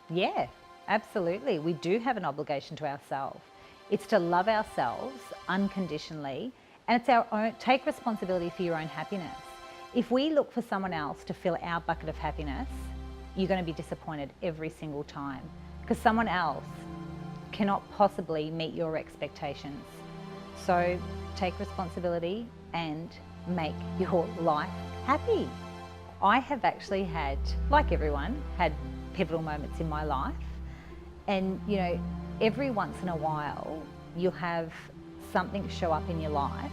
Yeah, absolutely. We do have an obligation to ourselves. It's to love ourselves unconditionally, and it's our own, take responsibility for your own happiness. If we look for someone else to fill our bucket of happiness, you're going to be disappointed every single time, because someone else cannot possibly meet your expectations. So take responsibility and make your life happy. I have actually had, like everyone, had pivotal moments in my life. And you know, every once in a while, you'll have something show up in your life,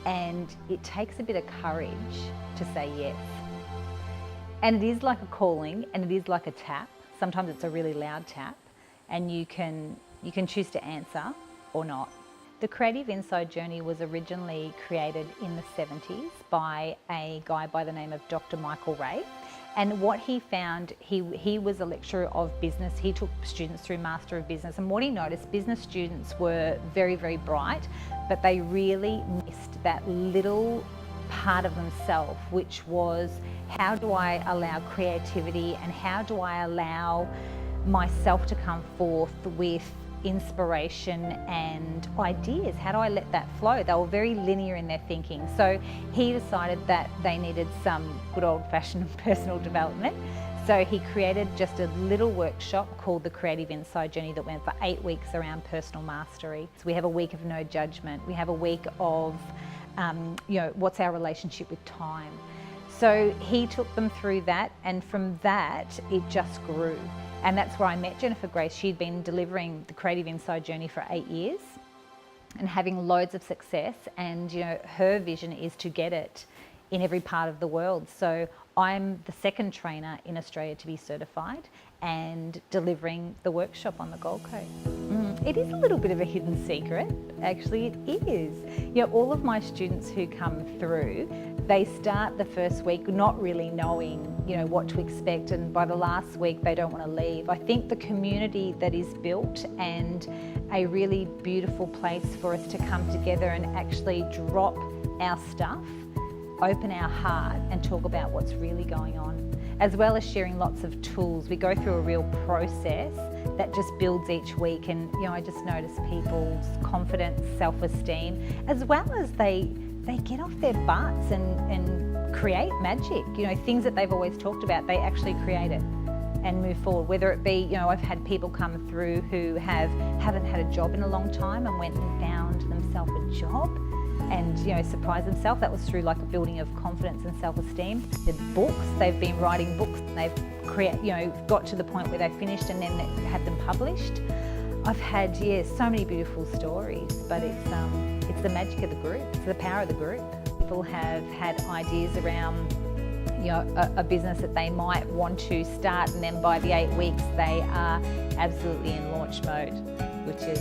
and it takes a bit of courage to say yes. And it is like a calling, and it is like a tap. Sometimes it's a really loud tap, and you can choose to answer or not. The Creative Inside Journey was originally created in the 70s by a guy by the name of Dr. Michael Ray. And what he found, he was a lecturer of business. He took students through Master of Business. And what he noticed, business students were very, very bright, but they really missed that little part of themselves, which was, how do I allow creativity and how do I allow myself to come forth with inspiration and ideas? How do I let that flow? They were very linear in their thinking. So he decided that they needed some good old-fashioned personal development. So he created just a little workshop called the Creative Inside Journey that went for 8 weeks around personal mastery. So we have a week of no judgment. We have a week of, what's our relationship with time? So he took them through that, and from that, it just grew. And that's where I met Jennifer Grace. She'd been delivering the Creative Inside Journey for 8 years and having loads of success. And her vision is to get it in every part of the world. So I'm the second trainer in Australia to be certified and delivering the workshop on the Gold Coast. It is a little bit of a hidden secret, actually, it is. All of my students who come through, they start the first week not really knowing, what to expect, and by the last week they don't want to leave. I think the community that is built and a really beautiful place for us to come together and actually drop our stuff, open our heart and talk about what's really going on, as well as sharing lots of tools. We go through a real process that just builds each week, and I just notice people's confidence, self-esteem, as well as they get off their butts and create magic. Things that they've always talked about, they actually create it and move forward. Whether it be, I've had people come through who haven't had a job in a long time and went and found themselves a job and surprised themselves. That was through like a building of confidence and self-esteem. The books, they've been writing books, and they've got to the point where they finished and then they had them published. I've had, so many beautiful stories, but it's the magic of the group. It's the power of the group. People have had ideas around, a business that they might want to start, and then by the 8 weeks they are absolutely in launch mode, which is,